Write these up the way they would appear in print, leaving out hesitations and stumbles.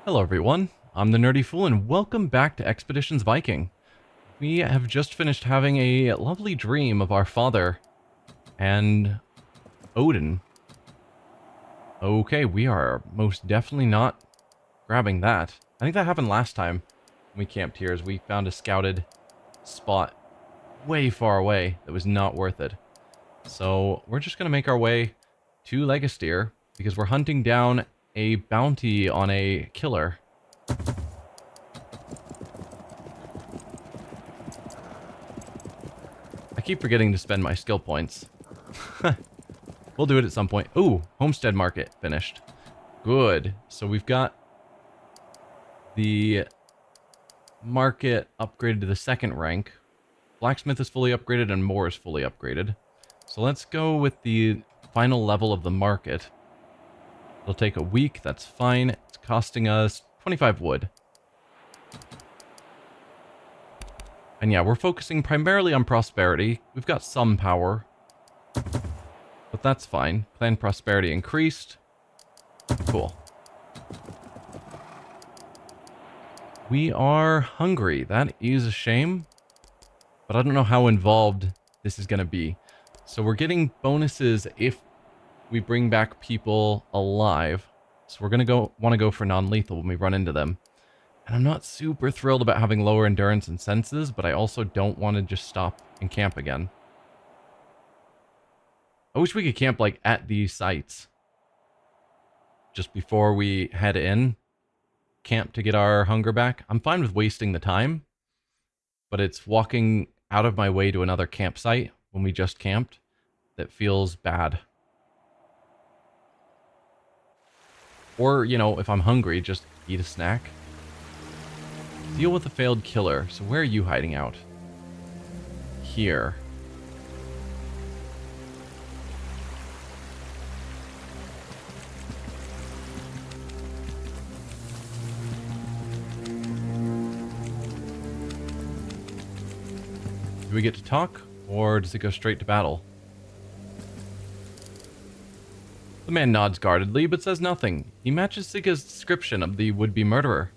Hello everyone, I'm the Nerdy Fool and welcome back to Expeditions Viking. We have just finished having a lovely dream of our father and Odin. Okay, we are most definitely not grabbing that. I think that happened last time we camped here as we found a scouted spot way far away that was not worth it. So we're just going to make our way to Legasteer because we're hunting down a bounty on a killer. I keep forgetting to spend my skill points. We'll do it at some point. Ooh, Homestead Market finished. Good. So we've got the market upgraded to the second rank. Blacksmith is fully upgraded and more is fully upgraded. So let's go with the final level of the market. It'll take a week, that's fine. It's costing us 25 wood. And yeah, we're focusing primarily on prosperity. We've got some power, but that's fine. Clan prosperity increased. Cool. We are hungry. That is a shame, but I don't know how involved this is going to be. So we're getting bonuses if we bring back people alive. So we're going to want to go for non-lethal when we run into them. And I'm not super thrilled about having lower endurance and senses, but I also don't want to just stop and camp again. I wish we could camp like at these sites just before we head in. Camp to get our hunger back. I'm fine with wasting the time, but it's walking out of my way to another campsite when we just camped that feels bad. Or, you know, if I'm hungry, just eat a snack. Deal with a failed killer. So where are you hiding out? Here. Do we get to talk, or does it go straight to battle? The man nods guardedly, but says nothing. He matches Sigga's description of the would-be murderer.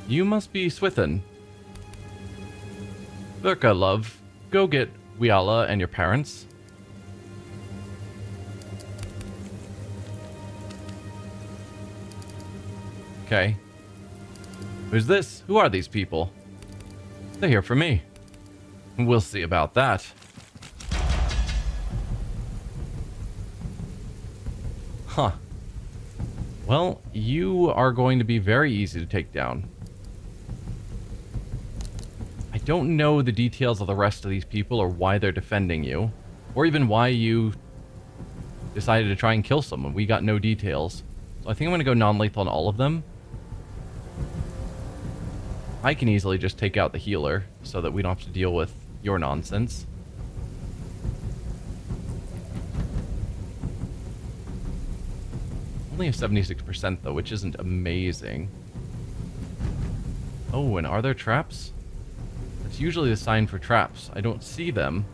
You must be Swithin. Lurka, love. Go get Wiala and your parents. Okay. Who's this? Who are these people? They're here for me. We'll see about that. Huh. Well, you are going to be very easy to take down. I don't know the details of the rest of these people or why they're defending you, or even why you decided to try and kill someone. We got no details. So I think I'm going to go non-lethal on all of them. I can easily just take out the healer so that we don't have to deal with your nonsense. Only a 76% though, which isn't amazing. Oh, and are there traps? That's usually the sign for traps. I don't see them.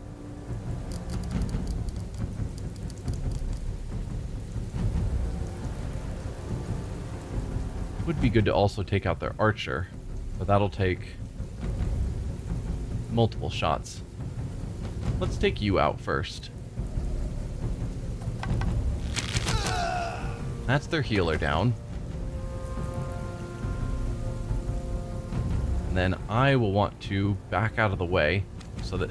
Would be good to also take out their archer, but that'll take multiple shots. Let's take you out first. That's their healer down. And then I will want to back out of the way so that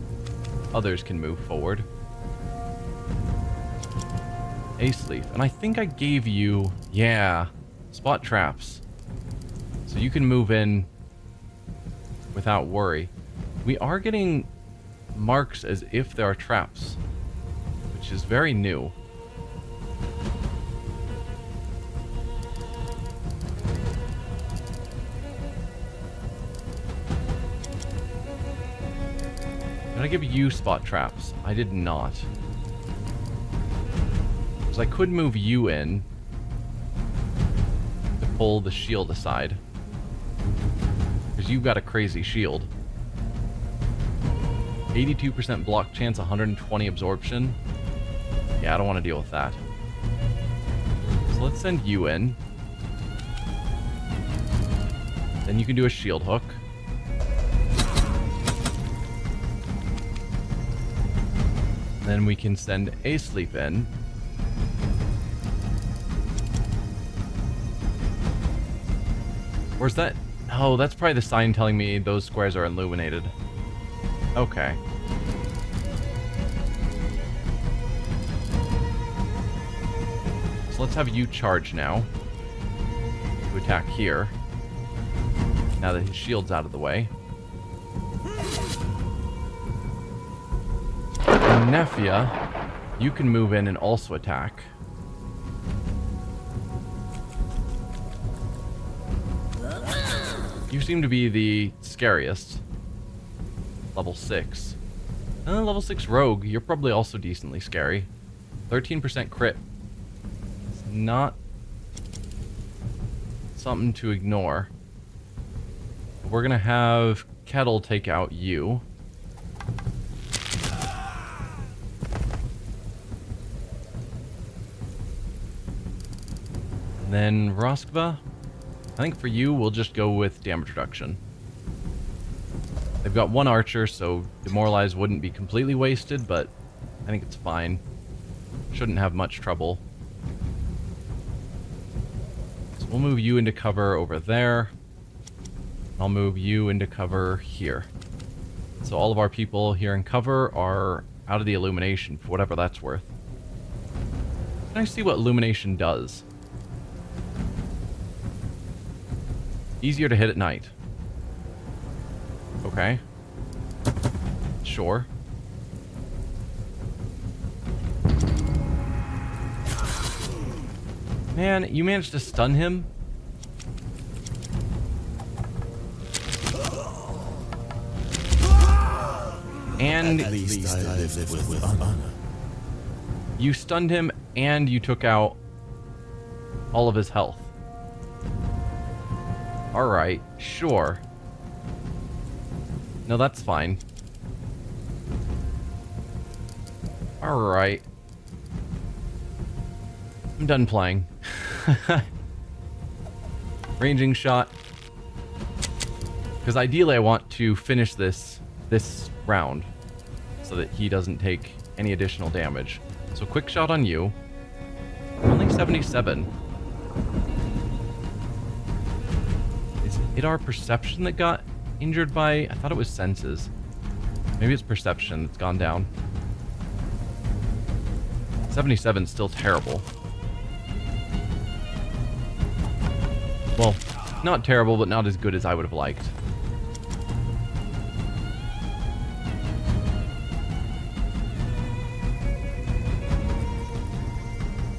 others can move forward. Ace leaf. And I think I gave you, yeah, spot traps. So you can move in without worry. We are getting marks as if there are traps, which is very new. Did I give you spot traps? I did not. Because I could move you in to pull the shield aside. Because you've got a crazy shield. 82% block chance, 120 absorption. Yeah, I don't want to deal with that. So let's send you in. Then you can do a shield hook. Then we can send a sleep in. Where's that? Oh, that's probably the sign telling me those squares are illuminated. Okay. So let's have you charge now. To attack here. Now that his shield's out of the way. And Nefia, you can move in and also attack. You seem to be the scariest. Level 6. Level 6 rogue, you're probably also decently scary. 13% crit. It's not something to ignore. We're gonna have Kettle take out you. And then Roskva, I think for you, we'll just go with damage reduction. They've got one archer, so demoralize wouldn't be completely wasted, but I think it's fine. Shouldn't have much trouble. So we'll move you into cover over there. I'll move you into cover here. So all of our people here in cover are out of the illumination, for whatever that's worth. Can I see what illumination does? Easier to hit at night. Okay. Sure. Man, you managed to stun him? And at least I live with honor. You stunned him and you took out all of his health. Alright, sure. No, that's fine. Alright. I'm done playing. Ranging shot. Because ideally I want to finish this round so that he doesn't take any additional damage. So quick shot on you. Only 77. Is it our perception that got injured by... I thought it was senses. Maybe it's perception that's gone down. 77 is still terrible. Well, not terrible, but not as good as I would have liked.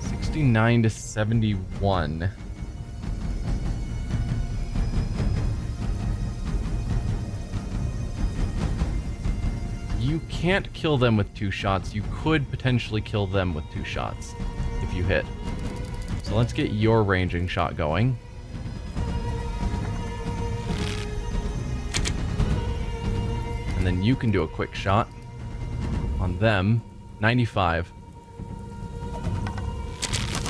$69 to $71. You can't kill them with 2 shots. You could potentially kill them with 2 shots if you hit. So let's get your ranging shot going. And then you can do a quick shot on them. 95.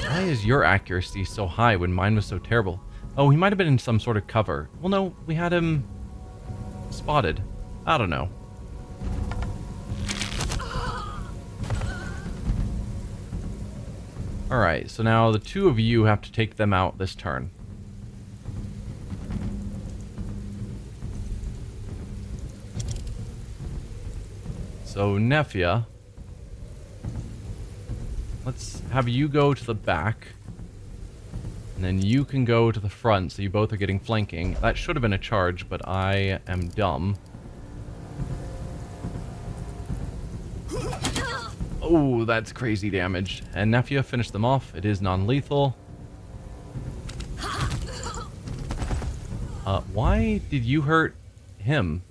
Why is your accuracy so high when mine was so terrible? Oh, he might have been in some sort of cover. Well, no, we had him spotted. I don't know. Alright, so now the 2 of you have to take them out this turn. So, Nefia, let's have you go to the back, and then you can go to the front, so you both are getting flanking. That should have been a charge, but I am dumb. Oh, that's crazy damage. And Nefia, finish them off. It is non-lethal. Why did you hurt him?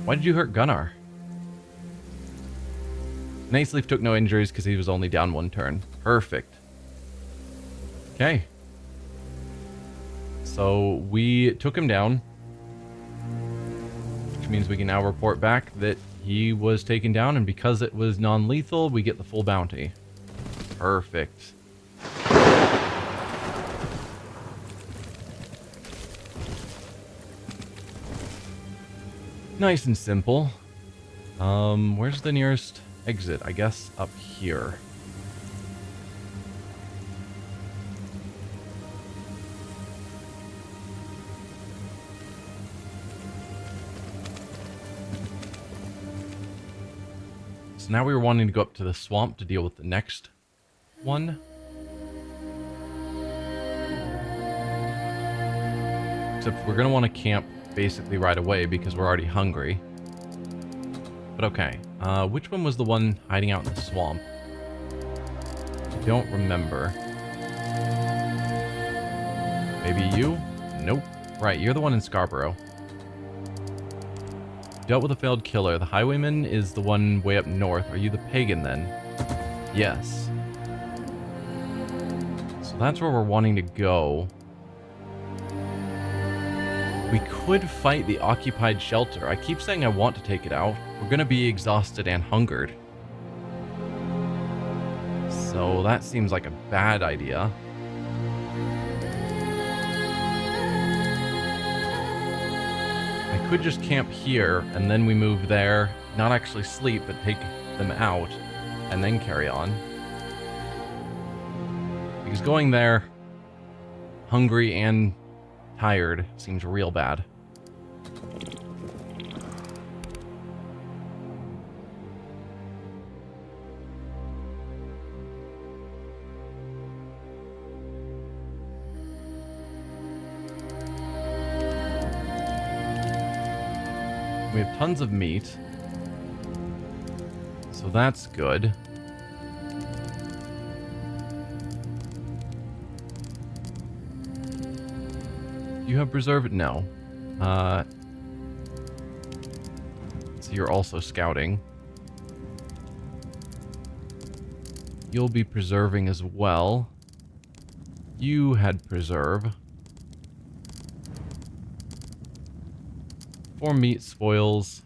Why did you hurt Gunnar? Niceleaf took no injuries because he was only down 1 turn. Perfect. Okay. So we took him down. Which means we can now report back that he was taken down, and because it was non-lethal, we get the full bounty. Perfect. Nice and simple. Where's the nearest exit? I guess up here. So now we were wanting to go up to the swamp to deal with the next one. Except we're going to want to camp basically right away because we're already hungry. But okay, which one was the one hiding out in the swamp? I don't remember. Maybe you? Nope. Right, you're the one in Scarborough. Dealt with a failed killer. The highwayman is the one way up north. Are you the pagan then? Yes. So that's where we're wanting to go. We could fight the occupied shelter. I keep saying I want to take it out. We're going to be exhausted and hungered. So that seems like a bad idea. I could just camp here and then we move there. Not actually sleep, but take them out and then carry on. Because going there, hungry and tired, seems real bad. We have tons of meat, so that's good. You have preserved? No. So you're also scouting. You'll be preserving as well. You had preserve. 4 meat spoils.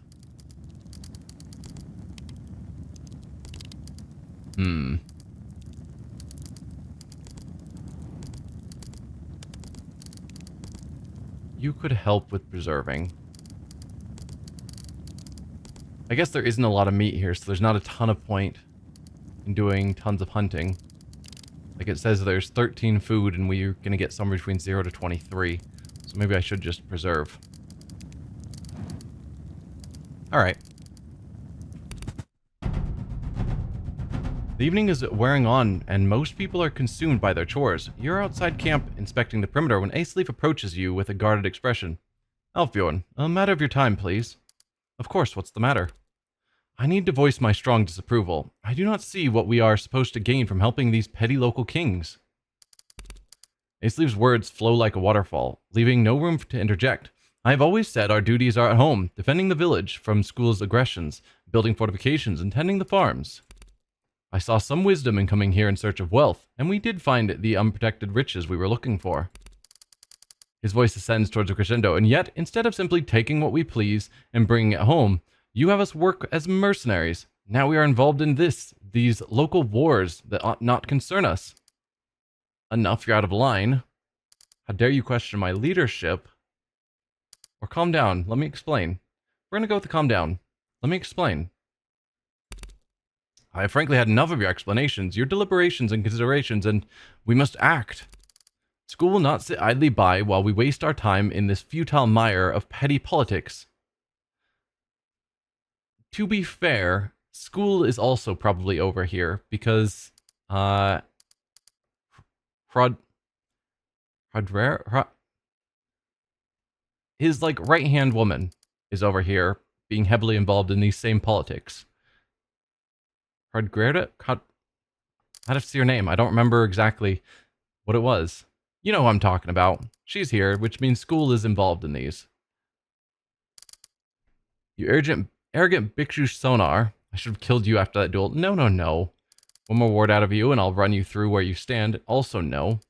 You could help with preserving. I guess there isn't a lot of meat here, so there's not a ton of point in doing tons of hunting. Like it says there's 13 food and we're going to get somewhere between 0 to 23. So maybe I should just preserve. Alright. The evening is wearing on, and most people are consumed by their chores. You're outside camp inspecting the perimeter when Aceleaf approaches you with a guarded expression. Alfbjorn, a matter of your time, please. Of course, what's the matter? I need to voice my strong disapproval. I do not see what we are supposed to gain from helping these petty local kings. Aceleaf's words flow like a waterfall, leaving no room to interject. I have always said our duties are at home, defending the village from school's aggressions, building fortifications, and tending the farms. I saw some wisdom in coming here in search of wealth, and we did find the unprotected riches we were looking for. His voice ascends towards a crescendo, and yet, instead of simply taking what we please and bringing it home, you have us work as mercenaries. Now we are involved in these local wars that ought not concern us. Enough, you're out of line. How dare you question my leadership? Or calm down, let me explain. We're gonna go with the calm down. Let me explain. I have frankly had enough of your explanations, your deliberations and considerations, and we must act. School will not sit idly by while we waste our time in this futile mire of petty politics. To be fair, school is also probably over here, because, his, right-hand woman is over here, being heavily involved in these same politics. Hardgreta? I'd have to see her name. I don't remember exactly what it was. You know who I'm talking about. She's here, which means school is involved in these. You arrogant Bhikshu Sonar. I should have killed you after that duel. No, no, no. One more word out of you, and I'll run you through where you stand. Also, no.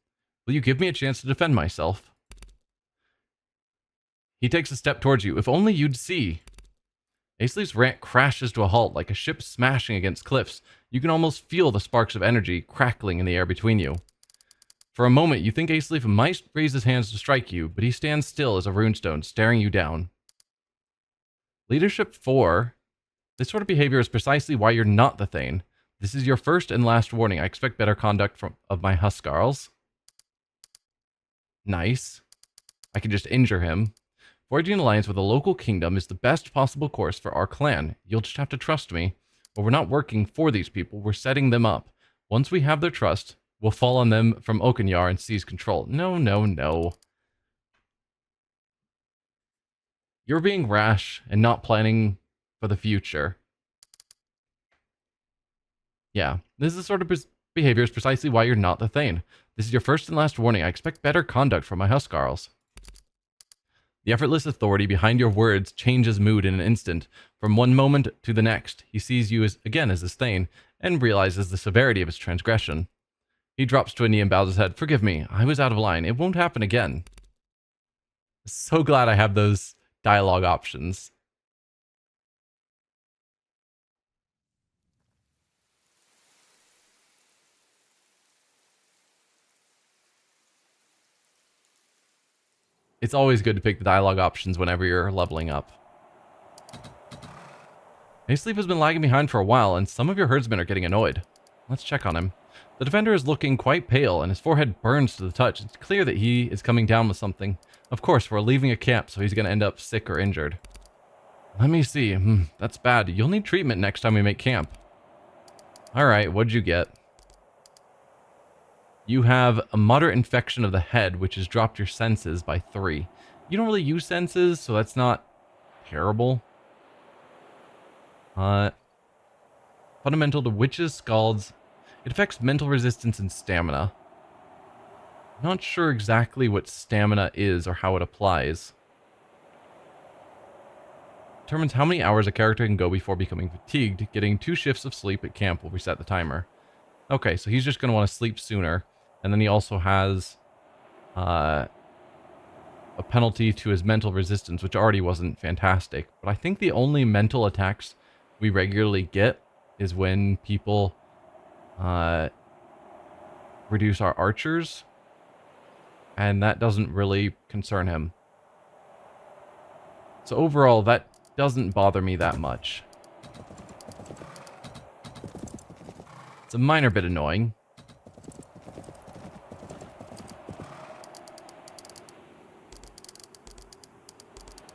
Will you give me a chance to defend myself? He takes a step towards you. If only you'd see. Aceleaf's rant crashes to a halt like a ship smashing against cliffs. You can almost feel the sparks of energy crackling in the air between you. For a moment, you think Aceleaf might raise his hands to strike you, but he stands still as a runestone, staring you down. Leadership 4. This sort of behavior is precisely why you're not the Thane. This is your first and last warning. I expect better conduct of my huscarls. Nice. I can just injure him. Forging an alliance with a local kingdom is the best possible course for our clan. You'll just have to trust me. But we're not working for these people. We're setting them up. Once we have their trust, we'll fall on them from Okanyar and seize control. No, no, no. You're being rash and not planning for the future. Yeah, this is sort of behavior is precisely why you're not the Thane. This is your first and last warning. I expect better conduct from my huscarls. The effortless authority behind your words changes mood in an instant. From one moment to the next, he sees you again as his Thane, and realizes the severity of his transgression. He drops to a knee and bows his head. Forgive me, I was out of line. It won't happen again. So glad I have those dialogue options. It's always good to pick the dialogue options whenever you're leveling up. His sleep has been lagging behind for a while, and some of your herdsmen are getting annoyed. Let's check on him. The defender is looking quite pale, and his forehead burns to the touch. It's clear that he is coming down with something. Of course, we're leaving a camp, so he's going to end up sick or injured. Let me see. That's bad. You'll need treatment next time we make camp. Alright, what'd you get? You have a moderate infection of the head, which has dropped your senses by 3. You don't really use senses, so that's not terrible. Fundamental to witches, scalds. It affects mental resistance and stamina. Not sure exactly what stamina is or how it applies. Determines how many hours a character can go before becoming fatigued. Getting 2 shifts of sleep at camp will reset the timer. Okay, so he's just going to want to sleep sooner. And then he also has a penalty to his mental resistance, which already wasn't fantastic. But I think the only mental attacks we regularly get is when people reduce our archers. And that doesn't really concern him. So overall, that doesn't bother me that much. It's a minor bit annoying.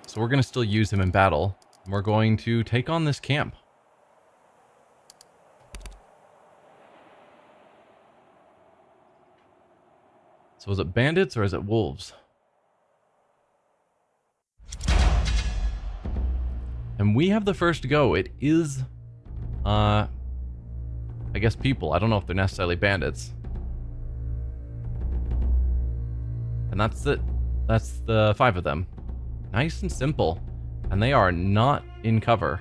So we're going to still use him in battle. And we're going to take on this camp. So is it bandits or is it wolves? And we have the first go. It is, I guess people. I don't know if they're necessarily bandits. And that's it. That's the 5 of them. Nice and simple. And they are not in cover.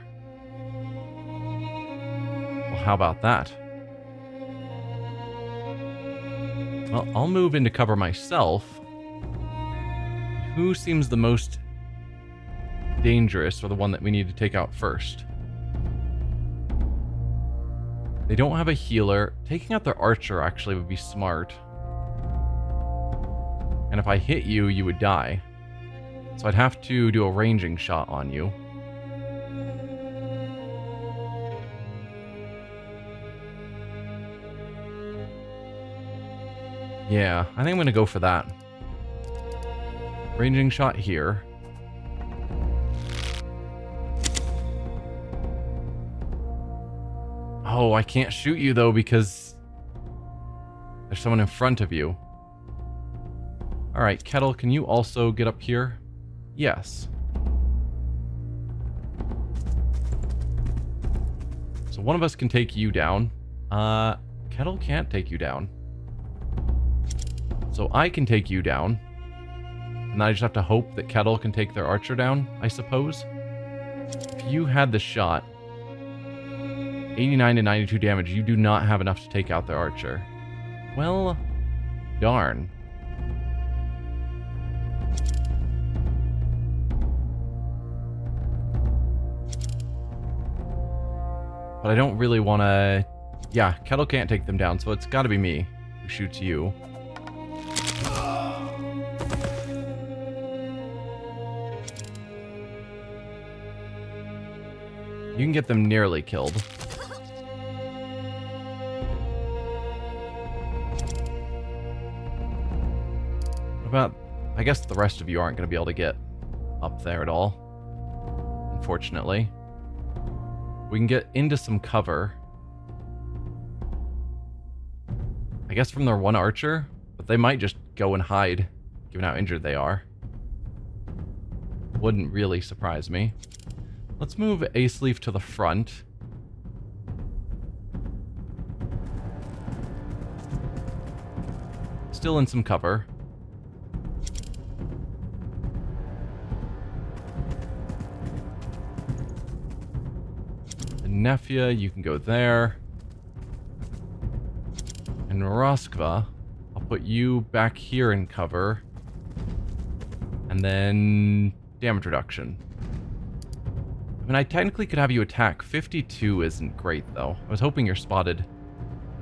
Well, how about that? Well, I'll move into cover myself. Who seems the most dangerous, or the one that we need to take out first? They don't have a healer. Taking out their archer actually would be smart. And if I hit you, you would die. So I'd have to do a ranging shot on you. Yeah, I think I'm going to go for that. Ranging shot here. Oh, I can't shoot you though because there's someone in front of you. Alright, Kettle, can you also get up here? Yes. So one of us can take you down. Kettle can't take you down. So I can take you down. And I just have to hope that Kettle can take their archer down, I suppose. If you had the shot, 89 to 92 damage, you do not have enough to take out their archer. Well, darn. But I don't really want to... Yeah, Kettle can't take them down, so it's got to be me who shoots you. You can get them nearly killed. What about... I guess the rest of you aren't going to be able to get up there at all. Unfortunately. We can get into some cover. I guess from their one archer, but they might just go and hide, given how injured they are. Wouldn't really surprise me. Let's move Ace Leaf to the front. Still in some cover. Nefia, you can go there. And Roskva, I'll put you back here in cover. And then damage reduction. I mean, I technically could have you attack. 52 isn't great, though. I was hoping your spotted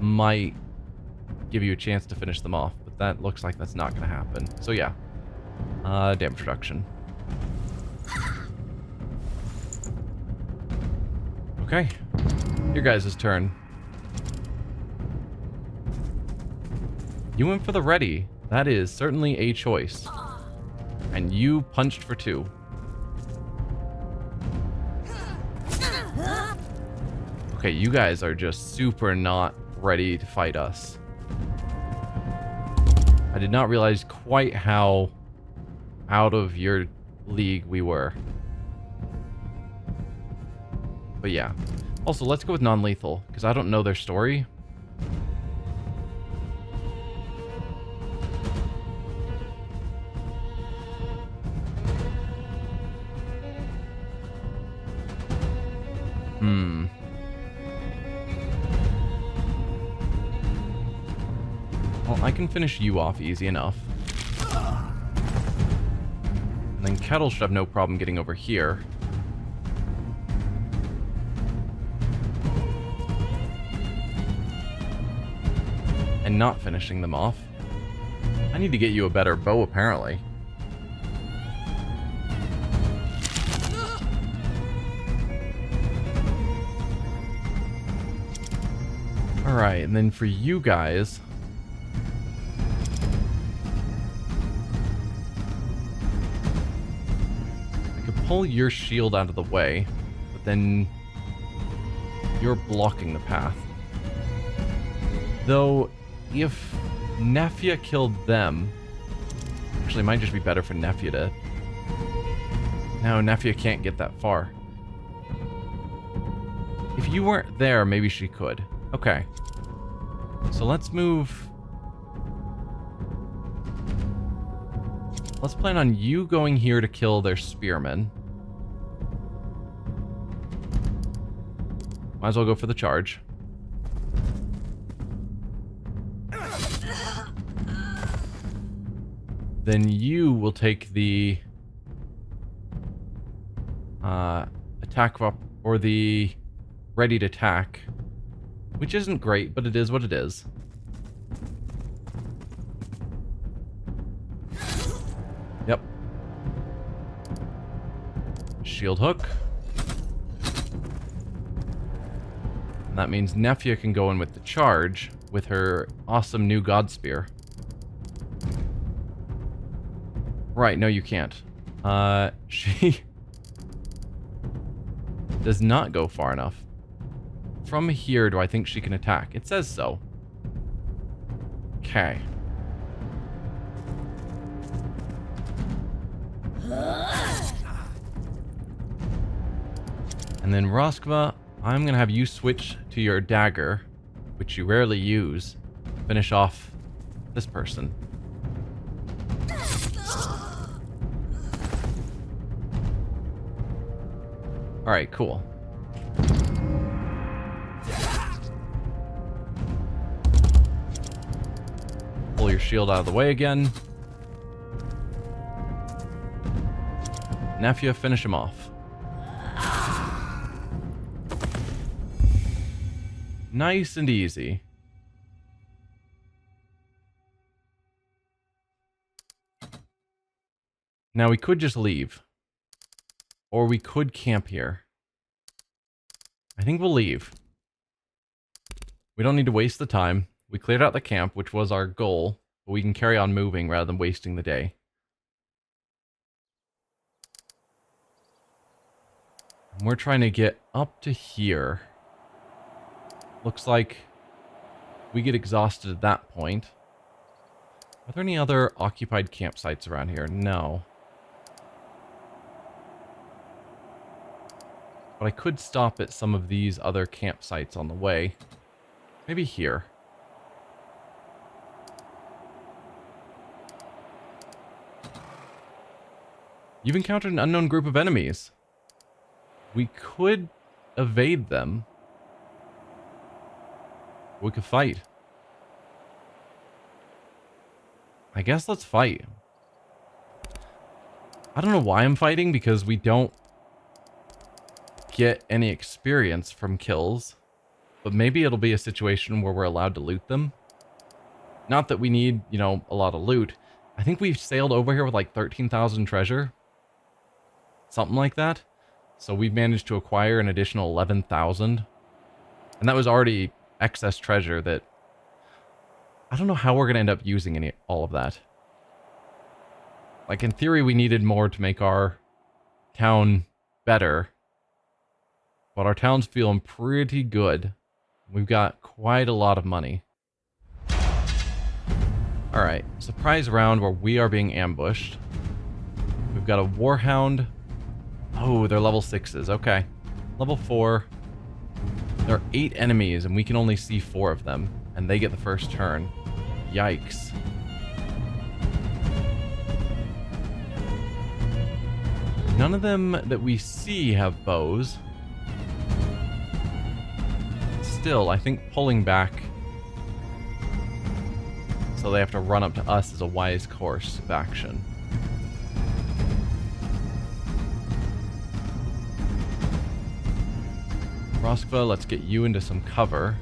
might give you a chance to finish them off, but that looks like that's not going to happen. So yeah, damage reduction. Okay, your guys' turn. You went for the ready. That is certainly a choice. And you punched for 2. Okay, you guys are just super not ready to fight us. I did not realize quite how out of your league we were. But yeah. Also, let's go with non-lethal, because I don't know their story. Well, I can finish you off easy enough. And then Kettle should have no problem getting over here. And not finishing them off. I need to get you a better bow, apparently. Alright, and then for you guys... I could pull your shield out of the way, but then you're blocking the path. Though, if Nefia killed them... Actually, it might just be better for Nefia to... No, Nefia can't get that far. If you weren't there, maybe she could. Okay. So let's move... Let's plan on you going here to kill their spearmen. Might as well go for the charge. Then you will take the attack or the ready to attack, which isn't great, but it is what it is. Yep. Shield hook. And that means Nefia can go in with the charge with her awesome new God Spear. Right, no you can't. She does not go far enough. From here, do I think she can attack? It says so. Okay. And then Roskva, I'm going to have you switch to your dagger, which you rarely use, finish off this person. Alright, cool. Pull your shield out of the way again. Nefia, finish him off. Nice and easy. Now we could just leave. Or we could camp here. I think we'll leave. We don't need to waste the time. We cleared out the camp, which was our goal, but we can carry on moving rather than wasting the day. And we're trying to get up to here. Looks like we get exhausted at that point. Are there any other occupied campsites around here? No. But I could stop at some of these other campsites on the way. Maybe here. You've encountered an unknown group of enemies. We could evade them. We could fight. I guess let's fight. I don't know why I'm fighting, because we don't get any experience from kills. But maybe it'll be a situation where we're allowed to loot them. Not that we need, you know, a lot of loot. I think we've sailed over here with like 13,000 treasure. Something like that. So we've managed to acquire an additional 11,000. And that was already excess treasure that... I don't know how we're going to end up using all of that. Like, in theory, we needed more to make our town better. But our town's feeling pretty good. We've got quite a lot of money. Alright, surprise round where we are being ambushed. We've got a warhound. Oh, they're level 6s. Okay. Level 4. There are 8 enemies, and we can only see 4 of them. And they get the first turn. Yikes. None of them that we see have bows. Still, I think pulling back so they have to run up to us is a wise course of action. Roskva, let's get you into some cover.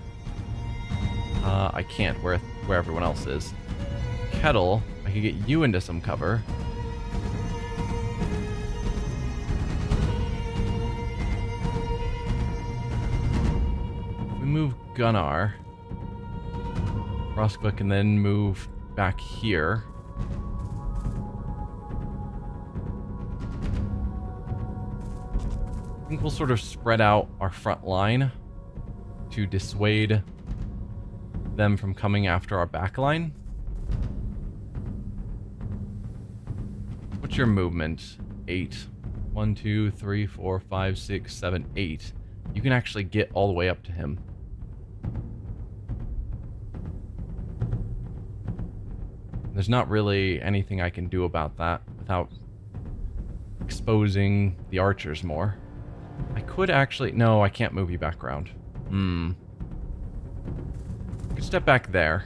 I can't where everyone else is. Kettle, I could get you into some cover. If we move Gunnar, Roskva can then move back here. I think we'll sort of spread out our front line to dissuade them from coming after our back line. What's your movement? 8. 1, 2, 3, 4, 5, 6, 7, 8. You can actually get all the way up to him. There's not really anything I can do about that without exposing the archers more. I could actually... No, I can't move you back around. You could step back there.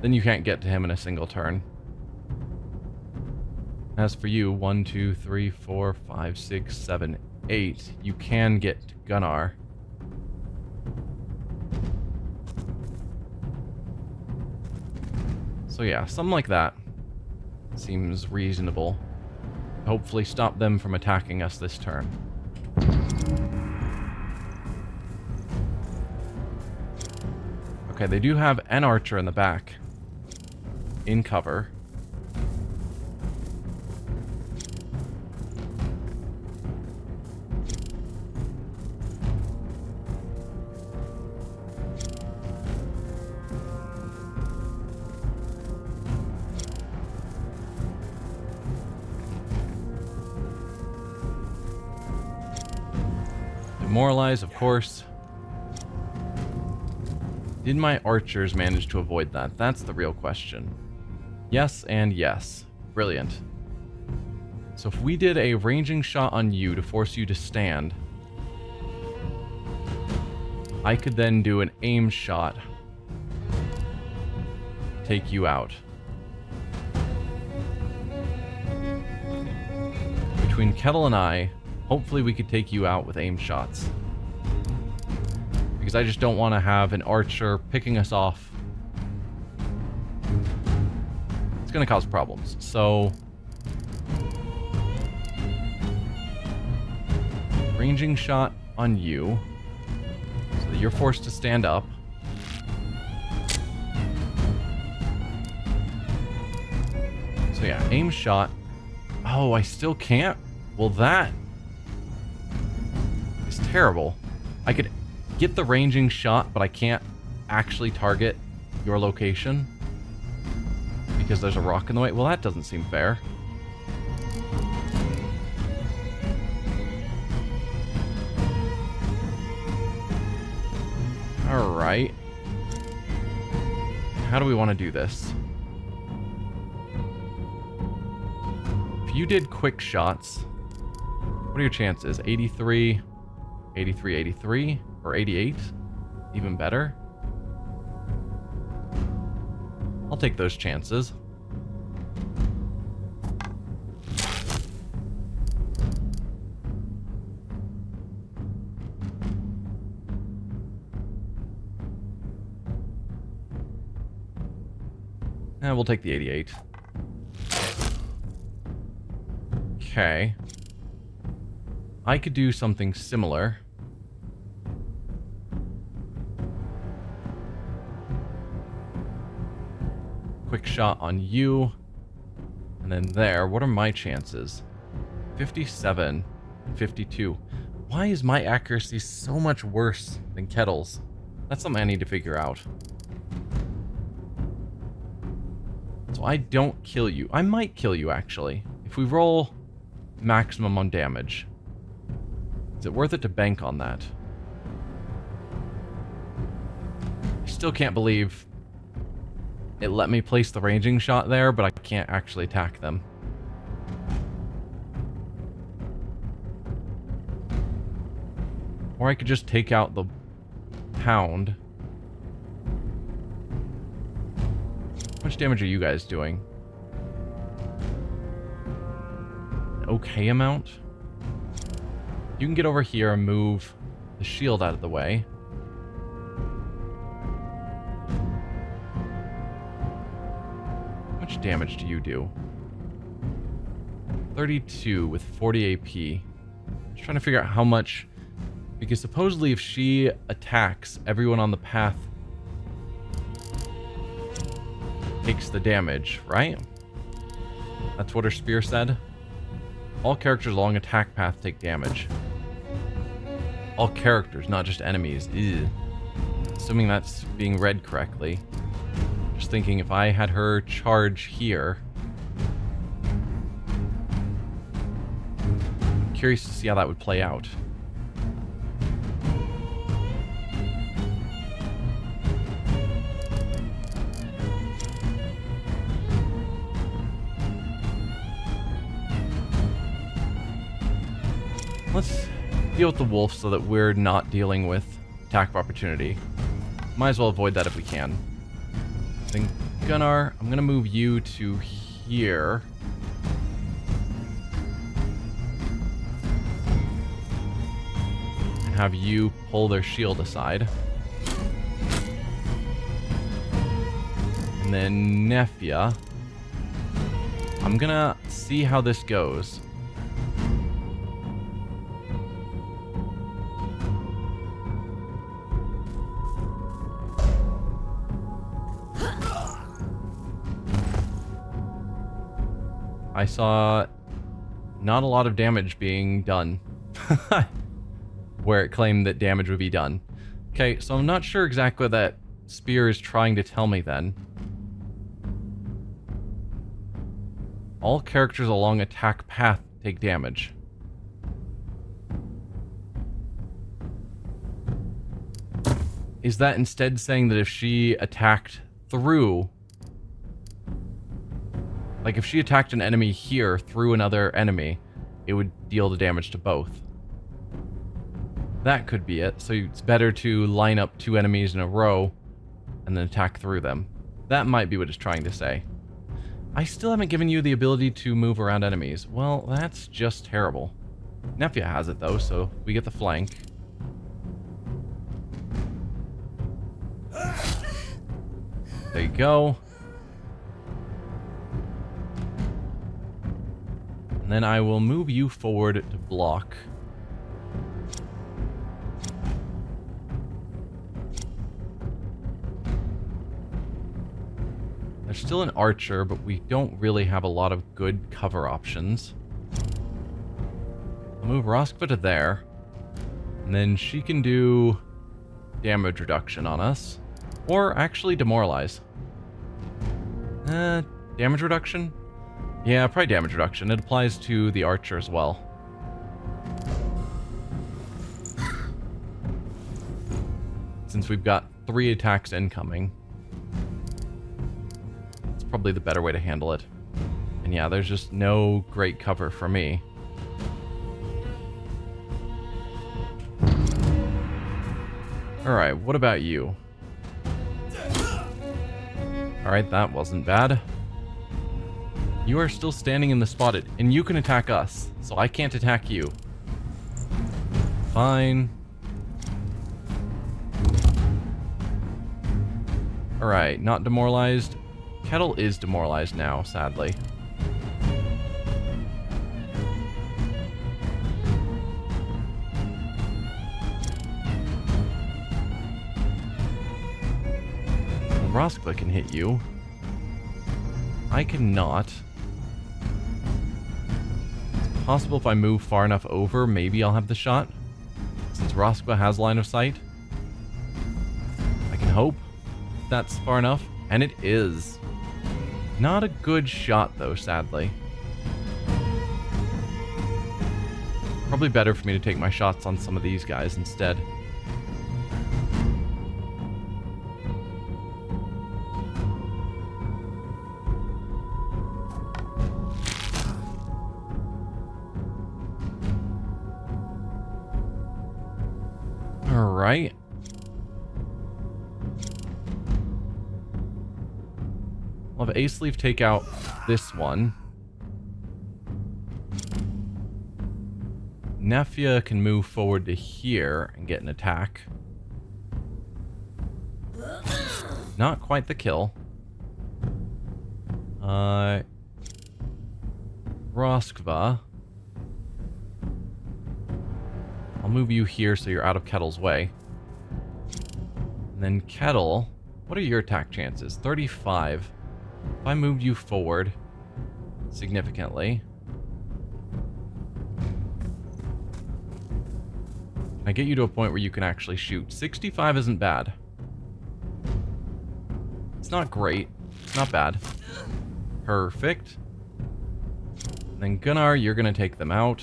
Then you can't get to him in a single turn. As for you, 1, 2, 3, 4, 5, 6, 7, 8. You can get to Gunnar. So yeah, something like that seems reasonable. Hopefully stop them from attacking us this turn. Okay, they do have an archer in the back. In cover. Demoralize, of course. Did my archers manage to avoid that? That's the real question. Yes and yes. Brilliant. So if we did a ranging shot on you to force you to stand, I could then do an aim shot, take you out. Between Kettle and I, hopefully we could take you out with aim shots. Because I just don't want to have an archer picking us off. It's going to cause problems. So, ranging shot on you. that you're forced to stand up. So yeah, aim shot. Oh, I still can't? Well, that is terrible. I could get the ranging shot, but I can't actually target your location because there's a rock in the way. Well, that doesn't seem fair. Alright. How do we want to do this? If you did quick shots, what are your chances? 83, 83, 83, or 88? Even better. I'll take those chances. And we'll take the 88. Okay. I could do something similar. Quick shot on you. And then there. What are my chances? 57 and 52. Why is my accuracy so much worse than Kettle's? That's something I need to figure out. So I don't kill you. I might kill you, actually. If we roll maximum on damage. Is it worth it to bank on that? I still can't believe it let me place the ranging shot there, but I can't actually attack them. Or I could just take out the hound. How much damage are you guys doing? An okay amount? You can get over here and move the shield out of the way. How much damage do you do? 32 with 40 AP. Just trying to figure out how much, because supposedly if she attacks, everyone on the path takes the damage, right? That's what her spear said. All characters along attack path take damage. All characters, not just enemies. Ew. Assuming that's being read correctly. Just thinking if I had her charge here. I'm curious to see how that would play out. Let's deal with the wolf so that we're not dealing with attack of opportunity. Might as well avoid that if we can. Then Gunnar, I'm going to move you to here. And have you pull their shield aside. And then Nefia. I'm going to see how this goes. I saw not a lot of damage being done where it claimed that damage would be done. Okay, so I'm not sure exactly what that spear is trying to tell me then. All characters along attack path take damage. Is that instead saying that if she attacked through, like if she attacked an enemy here through another enemy, it would deal the damage to both? That could be it. So it's better to line up two enemies in a row and then attack through them. That might be what it's trying to say. I still haven't given you the ability to move around enemies. Well, that's just terrible. Nefia has it though, so we get the flank. There you go. And then I will move you forward to block. still an archer, but we don't really have a lot of good cover options. I'll move Roskva to there. And then she can do damage reduction on us. Or actually demoralize. Damage reduction? Yeah, probably damage reduction. It applies to the archer as well. Since we've got 3 attacks incoming. It's probably the better way to handle it. And yeah, there's just no great cover for me. Alright, what about you? Alright, that wasn't bad. You are still standing in the spotted, and you can attack us, so I can't attack you. Fine. Alright, not demoralized. Kettle is demoralized now, sadly. Roskva can hit you. I cannot. It's possible if I move far enough over, maybe I'll have the shot. Since Roskva has line of sight. I can hope that's far enough. And it is. Not a good shot though, sadly. Probably better for me to take my shots on some of these guys instead. Alright. I'll have Ace Leaf take out this one. Nefia can move forward to here and get an attack. Not quite the kill. Roskva. I'll move you here so you're out of Kettle's way. And then Kettle, what are your attack chances? 35. If I moved you forward significantly. Can I get you to a point where you can actually shoot? 65 isn't bad. It's not great. It's not bad. Perfect. And then Gunnar, you're going to take them out.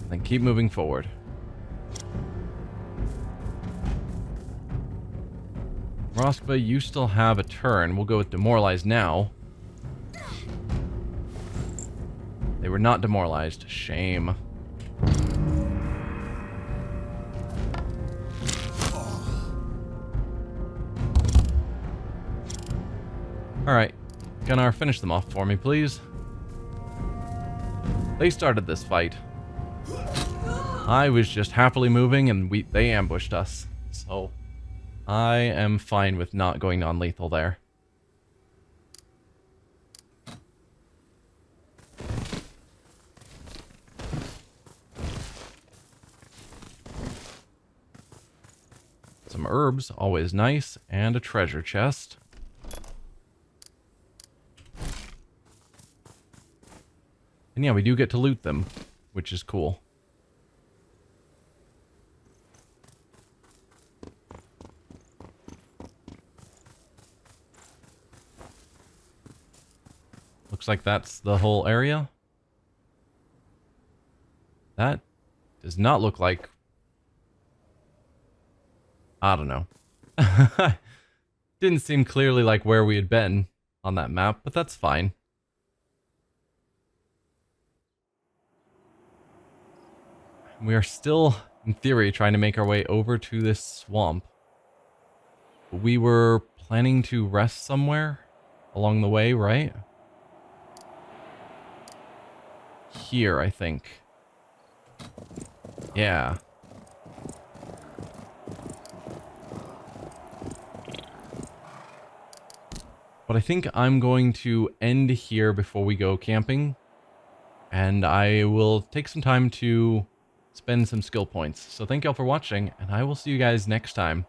Then keep moving forward. Roskva, you still have a turn. We'll go with demoralized now. They were not demoralized. Shame. Alright. Gunnar, finish them off for me, please. They started this fight. I was just happily moving and they ambushed us. So I am fine with not going non-lethal there. Some herbs, always nice, and a treasure chest. And yeah, we do get to loot them, which is cool. Looks like that's the whole area. That does not look like... I don't know. Didn't seem clearly like where we had been on that map, but that's fine. We are still, in theory, trying to make our way over to this swamp. We were planning to rest somewhere along the way, right? Here, I think. Yeah. But I think I'm going to end here before we go camping. And I will take some time to spend some skill points. So thank y'all for watching, and I will see you guys next time.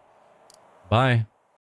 Bye.